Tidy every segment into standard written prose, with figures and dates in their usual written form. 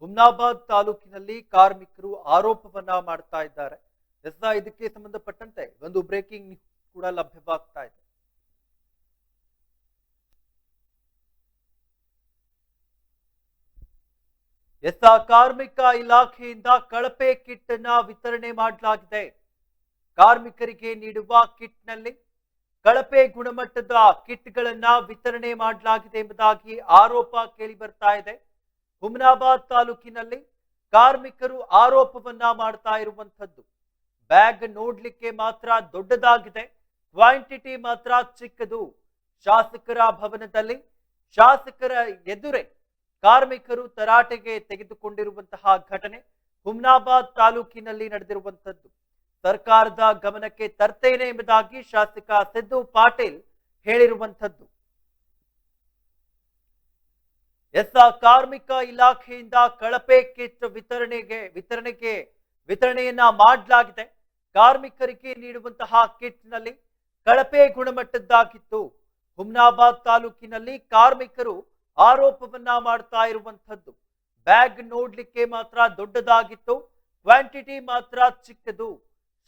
ಹುಮ್ನಾಬಾದ್ ತಾಲೂಕಿನಲ್ಲಿ ಕಾರ್ಮಿಕರು ಆರೋಪವನ್ನ ಮಾಡ್ತಾ ಇದ್ದಾರೆ. ಇದಕ್ಕೆ ಸಂಬಂಧಪಟ್ಟಂತೆ ಒಂದು ಬ್ರೇಕಿಂಗ್ ನ್ಯೂಸ್ ಕೂಡ ಲಭ್ಯವಾಗ್ತಾ ಇದೆ. ಕಾರ್ಮಿಕ ಇಲಾಖೆಯಿಂದ ಕಳಪೆ ಕಿಟ್ ಅನ್ನ ವಿತರಣೆ ಮಾಡಲಾಗಿದೆ. ಕಾರ್ಮಿಕರಿಗೆ ನೀಡುವ ಕಿಟ್ ನಲ್ಲಿ ಕಳಪೆ ಗುಣಮಟ್ಟದ ಕಿಟ್ಗಳನ್ನ ವಿತರಣೆ ಮಾಡಲಾಗಿದೆ ಎಂಬುದಾಗಿ ಆರೋಪ ಕೇಳಿ ಬರ್ತಾ ಇದೆ. ಹುಮ್ನಾಬಾದ್ ತಾಲೂಕಿನಲ್ಲಿ ಕಾರ್ಮಿಕರು ಆರೋಪವನ್ನ ಮಾಡ್ತಾ ಇರುವಂತದ್ದು. ಬ್ಯಾಗ್ ನೋಡ್ಲಿಕ್ಕೆ ಮಾತ್ರ ದೊಡ್ಡದಾಗಿದೆ, ಕ್ವಾಂಟಿಟಿ ಮಾತ್ರ ಚಿಕ್ಕದು. ಶಾಸಕರ ಭವನದಲ್ಲಿ ಶಾಸಕರ ಎದುರೇ ಕಾರ್ಮಿಕರು ತರಾಟೆಗೆ ತೆಗೆದುಕೊಂಡಿರುವಂತಹ ಘಟನೆ ಹುಮ್ನಾಬಾದ್ ತಾಲೂಕಿನಲ್ಲಿ ನಡೆದಿರುವಂತದ್ದು. ಸರ್ಕಾರದ ಗಮನಕ್ಕೆ ತರ್ತೇನೆ ಎಂಬುದಾಗಿ ಶಾಸಕ ಸಿದ್ದು ಪಾಟೀಲ್ ಹೇಳಿರುವಂತದ್ದು. ಕಾರ್ಮಿಕ ಇಲಾಖೆಯಿಂದ ಕಳಪೆ ಕಿಟ್ ವಿತರಣೆಯನ್ನ ಮಾಡಲಾಗಿದೆ. ಕಾರ್ಮಿಕರಿಗೆ ನೀಡುವಂತಹ ಕಿಟ್ ನಲ್ಲಿ ಕಳಪೆ ಗುಣಮಟ್ಟದ್ದಾಗಿತ್ತು. ಹುಮ್ನಾಬಾದ್ ತಾಲೂಕಿನಲ್ಲಿ ಕಾರ್ಮಿಕರು ಆರೋಪವನ್ನ ಮಾಡ್ತಾ ಇರುವಂತದ್ದು. ಬ್ಯಾಗ್ ನೋಡ್ಲಿಕ್ಕೆ ಮಾತ್ರ ದೊಡ್ಡದಾಗಿತ್ತು, ಕ್ವಾಂಟಿಟಿ ಮಾತ್ರ ಚಿಕ್ಕದು.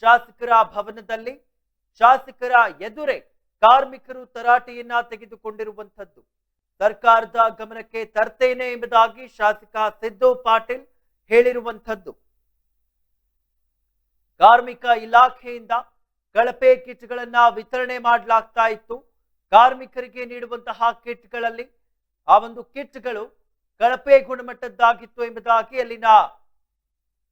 ಶಾಸಕರ ಭವನದಲ್ಲಿ ಶಾಸಕರ ಎದುರೇ ಕಾರ್ಮಿಕರು ತರಾಟೆಯನ್ನ ತೆಗೆದುಕೊಂಡಿರುವಂತದ್ದು. ಸರ್ಕಾರದ ಗಮನಕ್ಕೆ ತರ್ತೇನೆ ಎಂಬುದಾಗಿ ಶಾಸಕ ಸಿದ್ದು ಪಾಟೀಲ್ ಹೇಳಿರುವಂತದ್ದು. ಕಾರ್ಮಿಕ ಇಲಾಖೆಯಿಂದ ಕಳಪೆ ಕಿಟ್ಗಳನ್ನ ವಿತರಣೆ ಮಾಡಲಾಗ್ತಾ ಇತ್ತು. ಕಾರ್ಮಿಕರಿಗೆ ನೀಡುವಂತಹ ಕಿಟ್ಗಳಲ್ಲಿ ಆ ಒಂದು ಕಿಟ್ಗಳು ಕಳಪೆ ಗುಣಮಟ್ಟದ್ದಾಗಿತ್ತು ಎಂಬುದಾಗಿ ಅಲ್ಲಿನ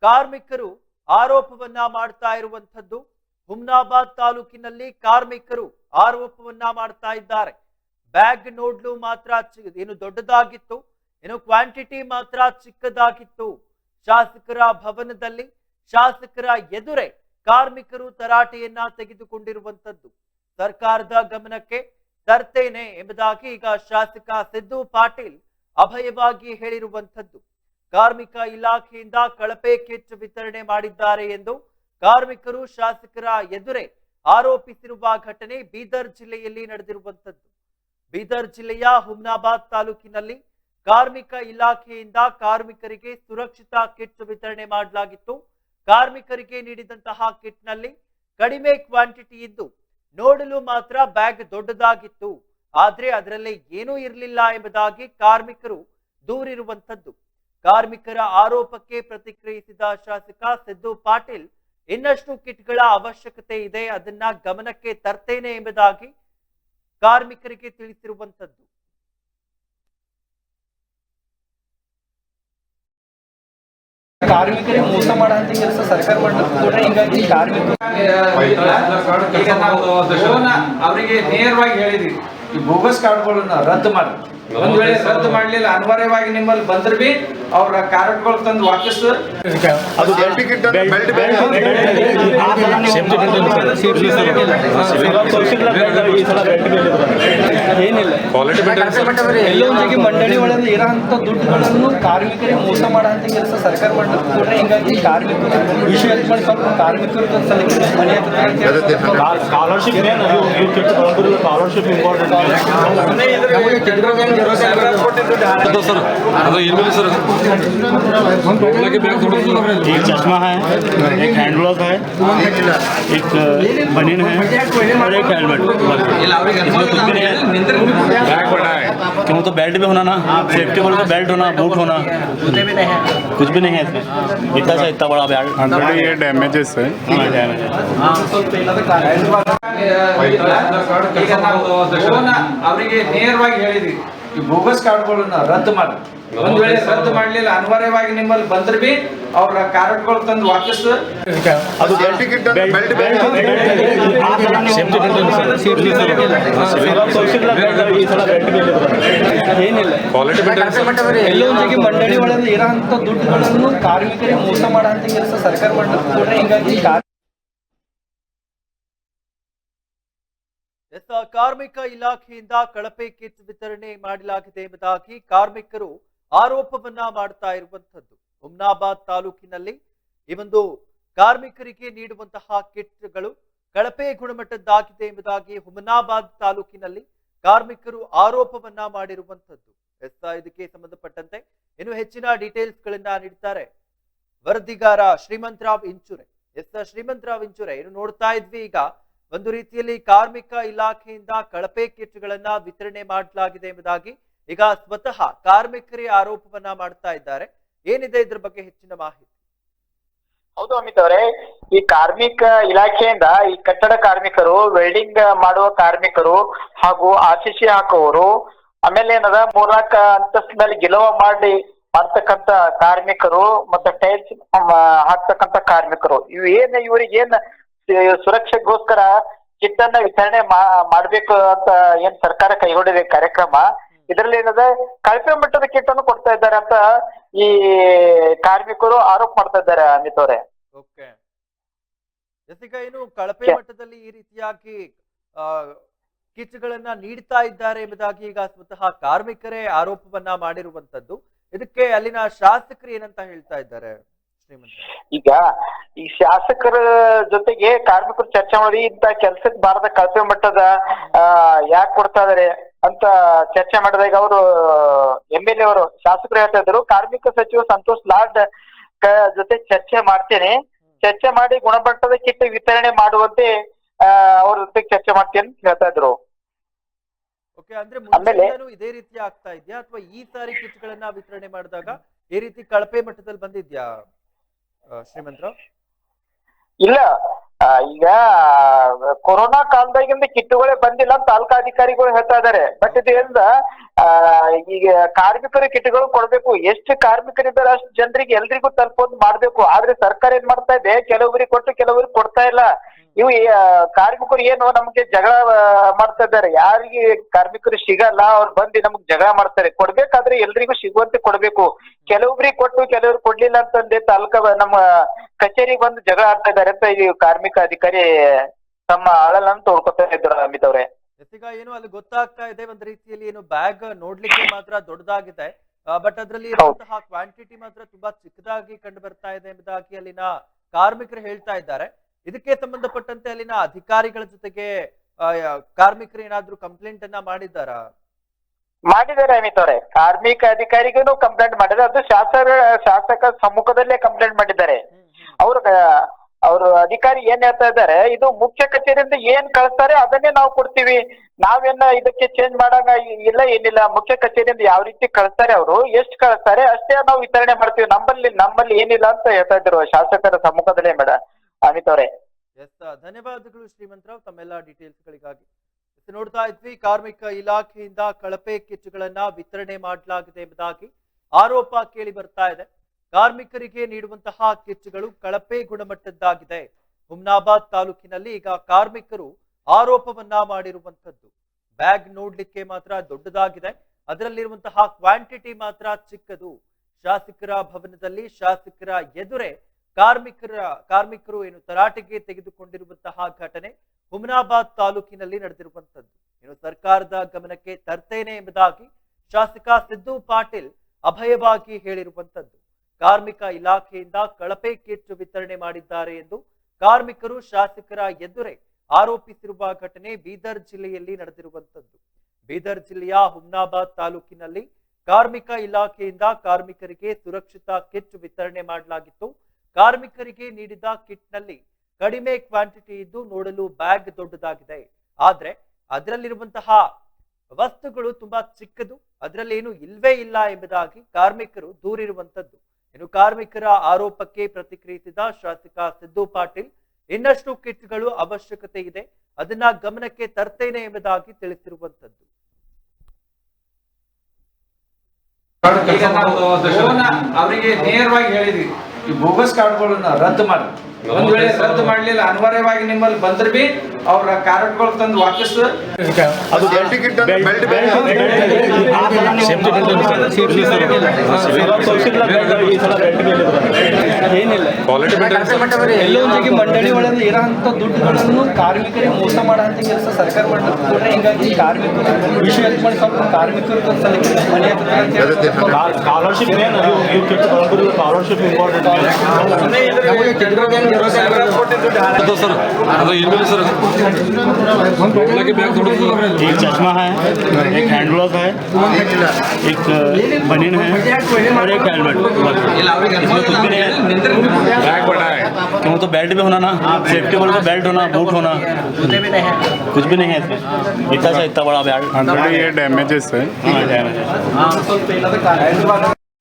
ಕಾರ್ಮಿಕರು ಆರೋಪವನ್ನ ಮಾಡ್ತಾ ಇರುವಂತದ್ದು. ಹುಮ್ನಾಬಾದ್ ತಾಲೂಕಿನಲ್ಲಿ ಕಾರ್ಮಿಕರು ಆರೋಪವನ್ನ ಮಾಡ್ತಾ ಇದ್ದಾರೆ. ಬ್ಯಾಗ್ ನೋಡ್ಲು ಮಾತ್ರ ಏನು ದೊಡ್ಡದಾಗಿತ್ತು, ಏನು ಕ್ವಾಂಟಿಟಿ ಮಾತ್ರ ಚಿಕ್ಕದಾಗಿತ್ತು. ಶಾಸಕರ ಭವನದಲ್ಲಿ ಶಾಸಕರ ಎದುರೇ ಕಾರ್ಮಿಕರು ತರಾಟೆಯನ್ನ ತೆಗೆದುಕೊಂಡಿರುವಂತದ್ದು. ಸರ್ಕಾರದ ಗಮನಕ್ಕೆ ತರ್ತೇನೆ ಎಂಬುದಾಗಿ ಈಗ ಶಾಸಕ ಸಿದ್ದು ಪಾಟೀಲ್ ಅಭಯವಾಗಿ ಹೇಳಿರುವಂತದ್ದು. ಕಾರ್ಮಿಕ ಇಲಾಖೆಯಿಂದ ಕಳಪೆ ಕಿಟ್ ವಿತರಣೆ ಮಾಡಿದ್ದಾರೆ ಎಂದು ಕಾರ್ಮಿಕರು ಶಾಸಕರ ಎದುರೇ ಆರೋಪಿಸಿರುವ ಘಟನೆ ಬೀದರ್ ಜಿಲ್ಲೆಯಲ್ಲಿ ನಡೆದಿರುವಂತದ್ದು. ಬೀದರ್ ಜಿಲ್ಲೆಯ ಹುಮ್ನಾಬಾದ್ ತಾಲೂಕಿನಲ್ಲಿ ಕಾರ್ಮಿಕ ಇಲಾಖೆಯಿಂದ ಕಾರ್ಮಿಕರಿಗೆ ಸುರಕ್ಷಿತ ಕಿಟ್ ವಿತರಣೆ ಮಾಡಲಾಗಿತ್ತು. ಕಾರ್ಮಿಕರಿಗೆ ನೀಡಿದಂತಹ ಕಿಟ್ ನಲ್ಲಿ ಕಡಿಮೆ ಕ್ವಾಂಟಿಟಿ ಇದ್ದು ನೋಡಲು ಮಾತ್ರ ಬ್ಯಾಗ್ ದೊಡ್ಡದಾಗಿತ್ತು, ಆದ್ರೆ ಅದರಲ್ಲಿ ಏನೂ ಇರಲಿಲ್ಲ ಎಂಬುದಾಗಿ ಕಾರ್ಮಿಕರು ದೂರಿರುವಂತದ್ದು. ಕಾರ್ಮಿಕರ ಆರೋಪಕ್ಕೆ ಪ್ರತಿಕ್ರಿಯಿಸಿದ ಶಾಸಕ ಸಿದ್ದು ಪಾಟೀಲ್ ಇನ್ನಷ್ಟು ಕಿಟ್ಗಳ ಅವಶ್ಯಕತೆ ಇದೆ, ಅದನ್ನ ಗಮನಕ್ಕೆ ತರ್ತೇನೆ ಎಂಬುದಾಗಿ ಕಾರ್ಮಿಕರಿಗೆ ತಿಳಿಸಿರುವಂತದ್ದು. ಕಾರ್ಮಿಕರಿಗೆ ಮೋಸ ಮಾಡುವಂತ ಕೆಲಸ ಸರ್ಕಾರ ಮಾಡ್ತಾರೆ. ಹಿಂಗಾಗಿ ಕಾರ್ಮಿಕರು ಅವರಿಗೆ ನೇರವಾಗಿ ಹೇಳಿದ್ವಿ, ಈ ಬೋಗಸ್ ಕಾರ್ಡ್ಗಳನ್ನ ರದ್ದು ಮಾಡಿ. ಒಂದ್ ವೇಳೆ ರದ್ದು ಮಾಡ್ಲಿಲ್ಲ, ಅನಿವಾರ್ಯವಾಗಿ ನಿಮ್ಮಲ್ಲಿ ಬಂದ್ರೆ ಬಿ ಅವ್ರ ಕಾರ್ಡ್ಗಳು ತಂದು ವಾಪಸ್ ಎಲ್ಲೊಂದಿಗೆ ಮಂಡಳಿ ಒಳಗೆ ಇರೋಂಥ ದುಡ್ಡುಗಳನ್ನು ಕಾರ್ಮಿಕರಿಗೆ ಮೋಸ ಮಾಡುವಂತ ಕೆಲಸ ಸರ್ಕಾರ ಮಾಡ್ತಾರೆ. ಹಿಂಗಾಗಿ ಕಾರ್ಮಿಕರು ವಿಷಯ ಸ್ವಲ್ಪ ಕಾರ್ಮಿಕರು ಮನೆ ಸ್ಕಾಲರ್ಶಿಪ್ एक चश्मा है, एक हैंड ग्लव है, एक बनियन है और एक हेलमेट। क्यों तो बेल्ट भी होना ना, सेफ्टी बोले तो बेल्ट होना, बूट होना, कुछ भी नहीं है इसमें। इतना सा इतना बड़ा बेल्ट ये डैमेजेस है। ಅವರಿಗೆ ನೇರವಾಗಿ ಹೇಳಿದ್ವಿ, ಈ ಬೋಗಸ್ ಕಾರ್ಡ್ಗಳನ್ನ ರದ್ದು ಮಾಡಿ. ಒಂದ್ ವೇಳೆ ರದ್ದು ಮಾಡ್ಲಿಲ್ಲ, ಅನಿವಾರ್ಯವಾಗಿ ನಿಮ್ಮಲ್ಲಿ ಬಂದ್ರೆ ಬಿ ಅವ್ರ ಕಾರ್ಡ್ಗಳು ತಂದು ವಾಪಸ್ ಎಲ್ಲೊಂದಿಗೆ ಮಂಡಳಿ ಒಳಗೆ ಇರೋಂಥ ದುಡ್ಡುಗಳನ್ನು ಕಾರ್ಮಿಕರಿಗೆ ಮೋಸ ಮಾಡುವಂತ ಕೆಲಸ ಸರ್ಕಾರ ಮಾಡ್ತಾರೆ. ಹಿಂಗಾಗಿ ಕಾರ್ಮಿಕ ಇಲಾಖೆಯಿಂದ ಕಳಪೆ ಕಿಟ್ ವಿತರಣೆ ಮಾಡಲಾಗಿದೆ ಎಂಬುದಾಗಿ ಕಾರ್ಮಿಕರು ಆರೋಪವನ್ನ ಮಾಡ್ತಾ ಇರುವಂತದ್ದು. ಹುಮ್ನಾಬಾದ್ ತಾಲೂಕಿನಲ್ಲಿ ಈ ಒಂದು ಕಾರ್ಮಿಕರಿಗೆ ನೀಡುವಂತಹ ಕಿಟ್ಗಳು ಕಳಪೆ ಗುಣಮಟ್ಟದ್ದಾಗಿದೆ ಎಂಬುದಾಗಿ ಹುಮ್ನಾಬಾದ್ ತಾಲೂಕಿನಲ್ಲಿ ಕಾರ್ಮಿಕರು ಆರೋಪವನ್ನ ಮಾಡಿರುವಂತದ್ದು. ಇದಕ್ಕೆ ಸಂಬಂಧಪಟ್ಟಂತೆ ಇನ್ನು ಹೆಚ್ಚಿನ ಡೀಟೇಲ್ಸ್ ಗಳನ್ನ ನೀಡ್ತಾರೆ ವರದಿಗಾರ ಶ್ರೀಮಂತರಾವ್ ಇಂಚುರೆ. ಶ್ರೀಮಂತರಾವ್ ಇಂಚುರೆ, ಇನ್ನು ನೋಡ್ತಾ ಇದ್ವಿ ಈಗ ಒಂದು ರೀತಿಯಲ್ಲಿ ಕಾರ್ಮಿಕ ಇಲಾಖೆಯಿಂದ ಕಳಪೆ ಕಿಟ್ಗಳನ್ನ ವಿತರಣೆ ಮಾಡಲಾಗಿದೆ ಎಂಬುದಾಗಿ ಈಗ ಸ್ವತಃ ಕಾರ್ಮಿಕರೇ ಆರೋಪವನ್ನ ಮಾಡ್ತಾ ಇದ್ದಾರೆ. ಏನಿದೆ ಇದ್ರ ಬಗ್ಗೆ ಹೆಚ್ಚಿನ ಮಾಹಿತಿ? ಹೌದು ಅಮಿತ್ ಅವರೇ, ಈ ಕಾರ್ಮಿಕ ಇಲಾಖೆಯಿಂದ ಈ ಕಟ್ಟಡ ಕಾರ್ಮಿಕರು, ವೆಲ್ಡಿಂಗ್ ಮಾಡುವ ಕಾರ್ಮಿಕರು ಹಾಗೂ ಆರ್ಸಿಸಿ ಹಾಕುವವರು, ಆಮೇಲೆ ಏನದ 4 ಅಂತಸ್ತಿನಲ್ಲಿ ಗಿಲವ ಮಾಡ್ತಕ್ಕಂತ ಕಾರ್ಮಿಕರು, ಮತ್ತೆ ಟೈಲ್ಸ್ ಹಾಕ್ತಕ್ಕಂತ ಕಾರ್ಮಿಕರು, ಇವ್ರಿಗೆ ಏನ್ ಸುರಕ್ಷೆಗೋಸ್ಕರ ಕಿಟ್ ಅನ್ನ ವಿತರಣೆ ಮಾಡ್ಬೇಕು ಅಂತ ಏನ್ ಸರ್ಕಾರ ಕೈಗೊಂಡಿದೆ ಕಾರ್ಯಕ್ರಮ, ಇದರಲ್ಲಿ ಏನದ ಕಳಪೆ ಮಟ್ಟದ ಕಿಟ್ ಅನ್ನು ಕೊಡ್ತಾ ಇದ್ದಾರೆ ಅಂತ ಈ ಕಾರ್ಮಿಕರು ಆರೋಪ ಮಾಡ್ತಾ ಇದ್ದಾರೆ ಅಮಿತ್ ಅವರೇ. ಓಕೆ, ಜೊತೆಗೆ ಏನು ಕಳಪೆ ಮಟ್ಟದಲ್ಲಿ ಈ ರೀತಿಯಾಗಿ ಕಿಟ್ಗಳನ್ನ ನೀಡ್ತಾ ಇದ್ದಾರೆ ಎಂಬುದಾಗಿ ಈಗ ಸ್ವತಃ ಕಾರ್ಮಿಕರೇ ಆರೋಪವನ್ನ ಮಾಡಿರುವಂತದ್ದು. ಇದಕ್ಕೆ ಅಲ್ಲಿನ ಶಾಸಕರು ಏನಂತ ಹೇಳ್ತಾ ಇದ್ದಾರೆ ಶ್ರೀಮಂತ? ಈಗ ಈ ಶಾಸಕರ ಜೊತೆಗೆ ಕಾರ್ಮಿಕರು ಚರ್ಚೆ ಮಾಡಿ ಇಂತ ಕೆಲ್ಸಕ್ಕೆ ಬಾರದ ಕಳಪೆ ಮಟ್ಟದ ಯಾಕೆ ಕೊಡ್ತಾ ಇದಾರೆ ಅಂತ ಚರ್ಚೆ ಮಾಡಿದಾಗ ಅವರು MLA ಅವರು ಶಾಸಕರು ಹೇಳ್ತಾ ಇದ್ರು, ಕಾರ್ಮಿಕ ಸಚಿವ ಸಂತೋಷ್ ಲಾಡ್ ಜೊತೆ ಚರ್ಚೆ ಮಾಡ್ತೇನೆ, ಚರ್ಚೆ ಮಾಡಿ ಗುಣಮಟ್ಟದ ಕಿಟ್ ವಿತರಣೆ ಮಾಡುವಂತೆ ಅವ್ರ ಜೊತೆ ಚರ್ಚೆ ಮಾಡ್ತೇನೆ ಅಂತ ಹೇಳ್ತಾ ಇದ್ರು. ಓಕೆ, ಅಂದ್ರೆ ಮುಂಚೆನೂ ಇದೇ ರೀತಿ ಆಗ್ತಾ ಇದೆಯಾ ಅಥವಾ ಈ ಸಾರಿ ಕಿಟ್ಗಳನ್ನ ವಿತರಣೆ ಮಾಡಿದಾಗ ಈ ರೀತಿ ಕಳಪೆ ಮಟ್ಟದಲ್ಲಿ ಬಂದಿದ್ಯಾ ಶ್ರೀಮಂತರಾವ್? ಇಲ್ಲ, ಈಗ ಕೊರೋನಾ ಕಾಲದಾಗಿಂದ ಕಿಟ್ಟುಗಳೇ ಬಂದಿಲ್ಲ ಅಂತ ತಾಲೂಕಾ ಅಧಿಕಾರಿಗಳು ಹೇಳ್ತಾ ಇದಾರೆ. ಬಟ್ ಇದರಿಂದ ಈಗ ಕಾರ್ಮಿಕರ ಕಿಟ್ಗಳು ಕೊಡ್ಬೇಕು, ಎಷ್ಟು ಕಾರ್ಮಿಕರಿದ್ದಾರೆ ಅಷ್ಟು ಜನರಿಗೆ ಎಲ್ರಿಗೂ ತಲುಪೋದು ಮಾಡ್ಬೇಕು. ಆದ್ರೆ ಸರ್ಕಾರ ಏನ್ ಮಾಡ್ತಾ ಇದೆ, ಕೆಲವರಿಗೆ ಕೊಟ್ಟು ಕೆಲವರಿಗೆ ಕೊಡ್ತಾ ಇಲ್ಲ. ಇವು ಕಾರ್ಮಿಕರು ಏನು ನಮ್ಗೆ ಜಗಳ ಮಾಡ್ತಾ ಇದ್ದಾರೆ, ಯಾರಿಗೆ ಕಾರ್ಮಿಕರು ಸಿಗಲ್ಲ ಅವ್ರು ಬಂದು ನಮ್ಗೆ ಜಗಳ ಮಾಡ್ತಾರೆ. ಕೊಡ್ಬೇಕಾದ್ರೆ ಎಲ್ರಿಗೂ ಸಿಗುವಂತೆ ಕೊಡ್ಬೇಕು. ಕೆಲವೊಬ್ರಿಗೆ ಕೊಟ್ಟು ಕೆಲವ್ರಿಗೆ ಕೊಡ್ಲಿಲ್ಲ ಅಂತಂದೆ ತಾಲೂಕಾ ನಮ್ಮ ಕಚೇರಿಗೆ ಬಂದು ಜಗಳ ಆಡ್ತಾ ಇದ್ದಾರೆ ಅಂತ ಈ ಕಾರ್ಮಿಕ ಅಧಿಕಾರಿ ತಮ್ಮ ಆಳಲ್ಲ ತೋಡ್ಕೊತಾ ಇದ್ರು ಅಮಿತ್ ಅವ್ರೆ. ಈಗ ಏನು ಅಲ್ಲಿ ಗೊತ್ತಾಗ್ತಾ ಇದೆ, ಒಂದ್ ರೀತಿಯಲ್ಲಿ ಏನು ಬ್ಯಾಗ್ ನೋಡ್ಲಿಕ್ಕೆ ಮಾತ್ರ ದೊಡ್ಡದಾಗಿದೆ, ಬಟ್ ಅದ್ರಲ್ಲಿ ಇರುವಂತಹ ಕ್ವಾಂಟಿಟಿ ಮಾತ್ರ ತುಂಬಾ ಚಿಕ್ಕದಾಗಿ ಕಂಡು ಬರ್ತಾ ಇದೆ ಎಂಬುದಾಗಿ ಅಲ್ಲಿನ ಕಾರ್ಮಿಕರು ಹೇಳ್ತಾ ಇದ್ದಾರೆ. ಇದಕ್ಕೆ ಸಂಬಂಧಪಟ್ಟಂತೆ ಅಲ್ಲಿನ ಅಧಿಕಾರಿಗಳ ಜೊತೆಗೆ ಕಾರ್ಮಿಕರು ಏನಾದ್ರೂ ಕಂಪ್ಲೇಂಟ್ ಅನ್ನ ಮಾಡಿದ್ದಾರಾ? ಮಾಡಿದ್ದಾರೆ ಅಮಿತ್ ಅವರೇ, ಕಾರ್ಮಿಕ ಅಧಿಕಾರಿಗೂ ಕಂಪ್ಲೇಂಟ್ ಮಾಡಿದ್ದಾರೆ. ಅದು ಶಾಸಕ ಸಮ್ಮುಖದಲ್ಲೇ ಕಂಪ್ಲೇಂಟ್ ಮಾಡಿದ್ದಾರೆ. ಅವರು ಅಧಿಕಾರಿ ಏನ್ ಹೇಳ್ತಾ ಇದ್ದಾರೆ, ಇದು ಮುಖ್ಯ ಕಚೇರಿಯಿಂದ ಏನ್ ಕಳಿಸ್ತಾರೆ ಅದನ್ನೇ ನಾವು ಕೊಡ್ತೀವಿ, ನಾವೇನ ಇದಕ್ಕೆ ಚೇಂಜ್ ಮಾಡಂಗ ಇಲ್ಲ ಏನಿಲ್ಲ. ಮುಖ್ಯ ಕಚೇರಿಯಿಂದ ಯಾವ ರೀತಿ ಕಳಿಸ್ತಾರೆ, ಅವರು ಎಷ್ಟು ಕಳಿಸ್ತಾರೆ ಅಷ್ಟೇ ನಾವು ವಿತರಣೆ ಮಾಡ್ತೀವಿ, ನಮ್ಮಲ್ಲಿ ಏನಿಲ್ಲ ಅಂತ ಹೇಳ್ತಾ ಇದ್ರು ಶಾಸಕರ ಸಮ್ಮುಖದಲ್ಲೇ ಅಮಿತ್ ಅವರೇ. ಧನ್ಯವಾದಗಳು ಶ್ರೀಮಂತರಾವ್ ತಮ್ಮೆಲ್ಲ ಡೀಟೇಲ್ಸ್ ಗಳಿಗಾಗಿ. ನೋಡ್ತಾ ಇದ್ವಿ, ಕಾರ್ಮಿಕ ಇಲಾಖೆಯಿಂದ ಕಳಪೆ ಕಿಟ್ಗಳನ್ನ ವಿತರಣೆ ಮಾಡಲಾಗಿದೆ ಎಂಬುದಾಗಿ ಆರೋಪ ಕೇಳಿ ಬರ್ತಾ ಇದೆ. ಕಾರ್ಮಿಕರಿಗೆ ನೀಡುವಂತಹ ಕಿಟ್ಗಳು ಕಳಪೆ ಗುಣಮಟ್ಟದ್ದಾಗಿದೆ. ಹುಮ್ನಾಬಾದ್ ತಾಲೂಕಿನಲ್ಲಿ ಈಗ ಕಾರ್ಮಿಕರು ಆರೋಪವನ್ನ ಮಾಡಿರುವಂತದ್ದು. ಬ್ಯಾಗ್ ನೋಡ್ಲಿಕ್ಕೆ ಮಾತ್ರ ದೊಡ್ಡದಾಗಿದೆ, ಅದರಲ್ಲಿರುವಂತಹ ಕ್ವಾಂಟಿಟಿ ಮಾತ್ರ ಚಿಕ್ಕದು. ಶಾಸಕರ ಭವನದಲ್ಲಿ ಶಾಸಕರ ಎದುರೇ ಕಾರ್ಮಿಕರು ಏನು ತರಾಟೆಗೆ ತೆಗೆದುಕೊಂಡಿರುವಂತಹ ಘಟನೆ ಹುಮ್ನಾಬಾದ್ ತಾಲೂಕಿನಲ್ಲಿ ನಡೆದಿರುವಂತದ್ದು. ಏನು ಸರ್ಕಾರದ ಗಮನಕ್ಕೆ ತರ್ತೇನೆ ಎಂಬುದಾಗಿ ಶಾಸಕ ಸಿದ್ದು ಪಾಟೀಲ್ ಅಭಯವಾಗಿ ಹೇಳಿರುವಂತದ್ದು. ಕಾರ್ಮಿಕ ಇಲಾಖೆಯಿಂದ ಕಳಪೆ ಕಿಟ್ ವಿತರಣೆ ಮಾಡಿದ್ದಾರೆ ಎಂದು ಕಾರ್ಮಿಕರು ಶಾಸಕರ ಎದುರೇ ಆರೋಪಿಸಿರುವ ಘಟನೆ ಬೀದರ್ ಜಿಲ್ಲೆಯಲ್ಲಿ ನಡೆದಿರುವಂತದ್ದು. ಬೀದರ್ ಜಿಲ್ಲೆಯ ಹುಮ್ನಾಬಾದ್ ತಾಲೂಕಿನಲ್ಲಿ ಕಾರ್ಮಿಕ ಇಲಾಖೆಯಿಂದ ಕಾರ್ಮಿಕರಿಗೆ ಸುರಕ್ಷಿತ ಕಿಟ್ ವಿತರಣೆ ಮಾಡಲಾಗಿತ್ತು. ಕಾರ್ಮಿಕರಿಗೆ ನೀಡಿದ ಕಿಟ್ನಲ್ಲಿ ಕಡಿಮೆ ಕ್ವಾಂಟಿಟಿ ಇದ್ದು ನೋಡಲು ಬ್ಯಾಗ್ ದೊಡ್ಡದಾಗಿದೆ, ಆದ್ರೆ ಅದರಲ್ಲಿರುವಂತಹ ವಸ್ತುಗಳು ತುಂಬಾ ಚಿಕ್ಕದು, ಅದರಲ್ಲಿ ಏನು ಇಲ್ವೇ ಇಲ್ಲ ಎಂಬುದಾಗಿ ಕಾರ್ಮಿಕರು ದೂರಿರುವಂತದ್ದು. ಇನ್ನು ಕಾರ್ಮಿಕರ ಆರೋಪಕ್ಕೆ ಪ್ರತಿಕ್ರಿಯಿಸಿದ ಶಾಸಕ ಸಿದ್ದು ಪಾಟೀಲ್, ಇನ್ನಷ್ಟು ಕಿಟ್ಗಳು ಅವಶ್ಯಕತೆ ಇದೆ, ಅದನ್ನ ಗಮನಕ್ಕೆ ತರ್ತೇನೆ ಎಂಬುದಾಗಿ ತಿಳಿಸಿರುವಂತದ್ದು. ಅವರಿಗೆ ನೇರವಾಗಿ ಹೇಳಿದ್ವಿ, ಈ ಬೋಗಸ್ ಕಾರ್ಡ್ಗಳನ್ನ ರದ್ದು ಮಾಡಿ, ಒಂದ್ ವೇಳೆ ರದ್ದು ಮಾಡ್ಲಿಲ್ಲ ಅನಿವಾರ್ಯವಾಗಿ ನಿಮ್ಮಲ್ಲಿ ಬಂದ್ರೆ ಬಿ ಅವ್ರ ಕಾರ್ಡ್ಗಳು ತಂದು ವಾಪಸ್ ಏನಿಲ್ಲ ಎಲ್ಲೊಂದಿಗೆ ಮಂಡಳಿ ಒಳಗೆ ಇರೋಂಥ ದುಡ್ಡುಗಳನ್ನು ಕಾರ್ಮಿಕರಿಗೆ ಮೋಸ ಮಾಡೋಂಥ ಕೆಲಸ ಸರ್ಕಾರ ಮಾಡಿದ್ರೆ ಹಿಂಗಾಗಿ ಕಾರ್ಮಿಕರು ವಿಷಯ ಮಾಡಿ ಸ್ವಲ್ಪ ಕಾರ್ಮಿಕರ ಸಲಕ್ಕೆ ಮನೆ स्कॉलरशिप में स्कॉलरशिप इंपॉर्टेंट ಸರ್ ಅದು ಇಲ್ಮೇಲೆ ಸರ್ एक चश्मा है, एक हैंड ग्लव है, एक बनियन है और एक हेलमेट। इसमें कुछ भी नहीं है। बैग बड़ा है क्यों तो बेल्ट भी होना ना, सेफ्टी बोल तो बेल्ट होना, बूट होना, कुछ भी नहीं है इसमें। इतना सा इतना बड़ा बेल्ट ये डैमेजेस है हाँ डैमेज है।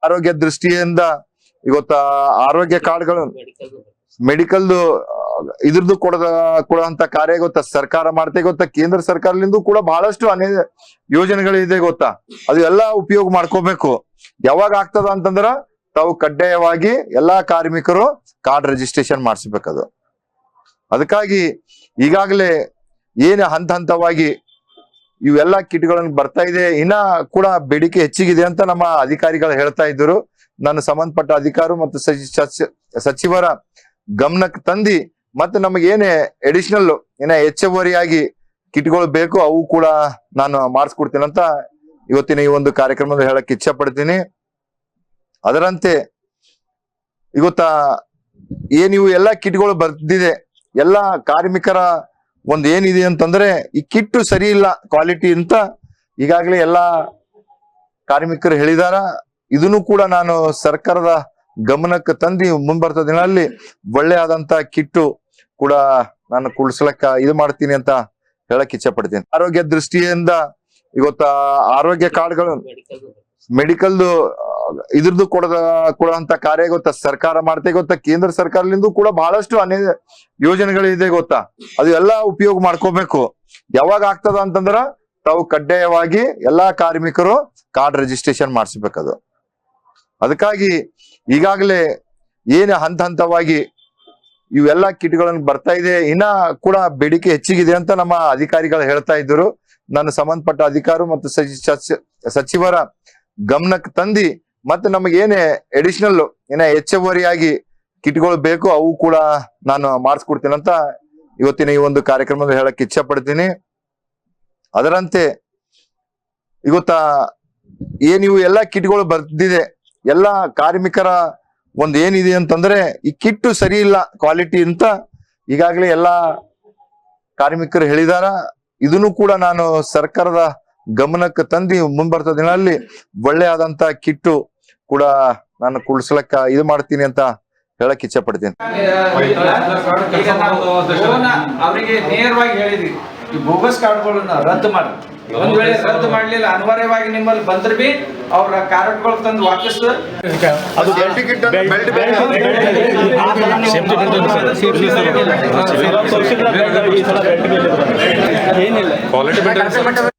ಆರೋಗ್ಯ ದೃಷ್ಟಿಯಿಂದ ಇವತ್ತ ಆರೋಗ್ಯ ಕಾರ್ಡ್ಗಳು ಮೆಡಿಕಲ್ದು ಇದ್ರದ್ದು ಕೊಡುವಂತ ಕಾರ್ಯ ಗೊತ್ತಾ ಸರ್ಕಾರ ಮಾಡ್ತಾ ಗೊತ್ತಾ, ಕೇಂದ್ರ ಸರ್ಕಾರದಿಂದ ಕೂಡ ಬಹಳಷ್ಟು ಅನೇಕ ಯೋಜನೆಗಳಿದೆ ಗೊತ್ತಾ, ಅದು ಎಲ್ಲ ಉಪಯೋಗ ಮಾಡ್ಕೋಬೇಕು. ಯಾವಾಗ ಆಗ್ತದ ಅಂತಂದ್ರ ತಾವು ಕಡ್ಡಾಯವಾಗಿ ಎಲ್ಲಾ ಕಾರ್ಮಿಕರು ಕಾರ್ಡ್ ರಿಜಿಸ್ಟ್ರೇಷನ್ ಮಾಡಿಸ್ಬೇಕದು. ಅದಕ್ಕಾಗಿ ಈಗಾಗಲೇ ಏನು ಹಂತ ಹಂತವಾಗಿ ಇವೆಲ್ಲ ಕಿಟ್ಗಳನ್ನು ಬರ್ತಾ ಇದೆ, ಇನ್ನ ಕೂಡ ಬೇಡಿಕೆ ಹೆಚ್ಚಿಗಿದೆ ಅಂತ ನಮ್ಮ ಅಧಿಕಾರಿಗಳು ಹೇಳ್ತಾ ಇದ್ರು. ನಾನು ಸಂಬಂಧಪಟ್ಟ ಅಧಿಕಾರಿ ಮತ್ತು ಸಚಿವರ ಗಮನಕ್ಕೆ ತಂದಿ ಮತ್ತೆ ನಮಗೇನೆ ಅಡಿಷನಲ್ ಹೆಚ್ಚುವರಿಯಾಗಿ ಕಿಟ್ಗಳು ಬೇಕು ಅವು ಕೂಡ ನಾನು ಮಾಡಿಸ್ಕೊಡ್ತೀನಿ ಅಂತ ಇವತ್ತಿನ ಈ ಒಂದು ಕಾರ್ಯಕ್ರಮದಲ್ಲಿ ಹೇಳಕ್ ಇಚ್ಛೆ ಪಡ್ತೀನಿ. ಅದರಂತೆ ಇವತ್ತ ಇವು ಎಲ್ಲ ಕಿಟ್ಗಳು ಬರ್ದಿದೆ, ಎಲ್ಲ ಕಾರ್ಮಿಕರ ಒಂದ್ ಏನಿದೆ ಅಂತಂದ್ರೆ ಈ ಕಿಟ್ಟು ಸರಿ ಇಲ್ಲ ಕ್ವಾಲಿಟಿ ಅಂತ ಈಗಾಗಲೇ ಎಲ್ಲಾ ಕಾರ್ಮಿಕರು ಹೇಳಿದಾರ. ಇದನ್ನು ಕೂಡ ನಾನು ಸರ್ಕಾರದ ಗಮನಕ್ಕೆ ತಂದು ಮುಂಬರ್ತ ದಿನದಲ್ಲಿ ಒಳ್ಳೆ ಆದಂತ ಕಿಟ್ಟು ಕೂಡ ನಾನು ಕುಡಿಸ್ಲಕ್ಕ ಇದು ಮಾಡ್ತೀನಿ ಅಂತ ಹೇಳಕ್ ಇಚ್ಛೆ ಪಡ್ತೀನಿ. ಆರೋಗ್ಯ ದೃಷ್ಟಿಯಿಂದ ಇವತ್ತ ಆರೋಗ್ಯ ಕಾರ್ಡ್ಗಳು ಮೆಡಿಕಲ್ದು ಇದ್ರದ್ದು ಕೊಡುವಂತ ಕಾರ್ಯ ಗೊತ್ತಾ ಸರ್ಕಾರ ಮಾಡ್ತಾ ಗೊತ್ತಾ, ಕೇಂದ್ರ ಸರ್ಕಾರದಿಂದ ಕೂಡ ಬಹಳಷ್ಟು ಅನೇಕ ಯೋಜನೆಗಳಿದೆ ಗೊತ್ತಾ, ಅದು ಎಲ್ಲ ಉಪಯೋಗ ಮಾಡ್ಕೋಬೇಕು. ಯಾವಾಗ ಆಗ್ತದ ಅಂತಂದ್ರ ತಾವು ಕಡ್ಡಾಯವಾಗಿ ಎಲ್ಲಾ ಕಾರ್ಮಿಕರು ಕಾರ್ಡ್ ರಿಜಿಸ್ಟ್ರೇಷನ್ ಮಾಡಿಸ್ಬೇಕದು. ಅದಕ್ಕಾಗಿ ಈಗಾಗಲೇ ಏನು ಹಂತ ಹಂತವಾಗಿ ಇವೆಲ್ಲ ಕಿಟ್ಗಳನ್ನು ಬರ್ತಾ ಇದೆ, ಇನ್ನ ಕೂಡ ಬೇಡಿಕೆ ಹೆಚ್ಚಿಗಿದೆ ಅಂತ ನಮ್ಮ ಅಧಿಕಾರಿಗಳು ಹೇಳ್ತಾ ಇದ್ರು. ನಾನು ಸಂಬಂಧಪಟ್ಟ ಅಧಿಕಾರಿ ಮತ್ತು ಸಚಿವರ ಗಮನಕ್ಕೆ ತಂದಿ ಮತ್ತೆ ನಮಗೇನೆ ಅಡಿಷನಲ್ ಹೆಚ್ಚುವರಿಯಾಗಿ ಕಿಟ್ಗಳು ಬೇಕು ಅವು ಕೂಡ ನಾನು ಮಾಡಿಸ್ಕೊಡ್ತೀನಿ ಅಂತ ಇವತ್ತಿನ ಈ ಒಂದು ಕಾರ್ಯಕ್ರಮದಲ್ಲಿ ಹೇಳಕ್ ಇಚ್ಛೆ ಪಡ್ತೀನಿ. ಅದರಂತೆ ಇವತ್ತ ಇವು ಎಲ್ಲ ಕಿಟ್ಗಳು ಬರ್ದಿದೆ, ಎಲ್ಲ ಕಾರ್ಮಿಕರ ಒಂದ್ ಏನಿದೆ ಅಂತಂದ್ರೆ ಈ ಕಿಟ್ಟು ಸರಿ ಇಲ್ಲ ಕ್ವಾಲಿಟಿ ಅಂತ ಈಗಾಗಲೇ ಎಲ್ಲಾ ಕಾರ್ಮಿಕರು ಹೇಳಿದಾರ. ಇದನ್ನು ಕೂಡ ನಾನು ಸರ್ಕಾರದ ಗಮನಕ್ಕೆ ತಂದು ಮುಂಬರ್ತ ದಿನದಲ್ಲಿ ಒಳ್ಳೆ ಆದಂತ ಕಿಟ್ಟು ಕೂಡ ನಾನು ಕುಡಿಸ್ಲಕ್ಕ ಇದು ಮಾಡ್ತೀನಿ ಅಂತ ಹೇಳಕ್ ಇಚ್ಛೆ ಪಡ್ತೀನಿ. ಈಗ ನಾವು ಅವರಿಗೆ ನೇರವಾಗಿ ಹೇಳಿದ್ವಿ, ಈ ಬೋಗಸ್ ಕಾರ್ಡ್ಗಳನ್ನ ರದ್ದು ಮಾಡಿ, ಒಂದ್ ವೇಳೆ ರದ್ದು ಮಾಡ್ಲಿಲ್ಲ ಅನಿವಾರ್ಯವಾಗಿ ನಿಮ್ಮಲ್ಲಿ ಬಂದ್ರೆ ಬಿ ಅವ್ರ ಕಾರ್ಡ್ಗಳು ತಂದು ವಾಪಸ್ ಏನಿಲ್ಲ ಕ್ವಾಲಿಟಿ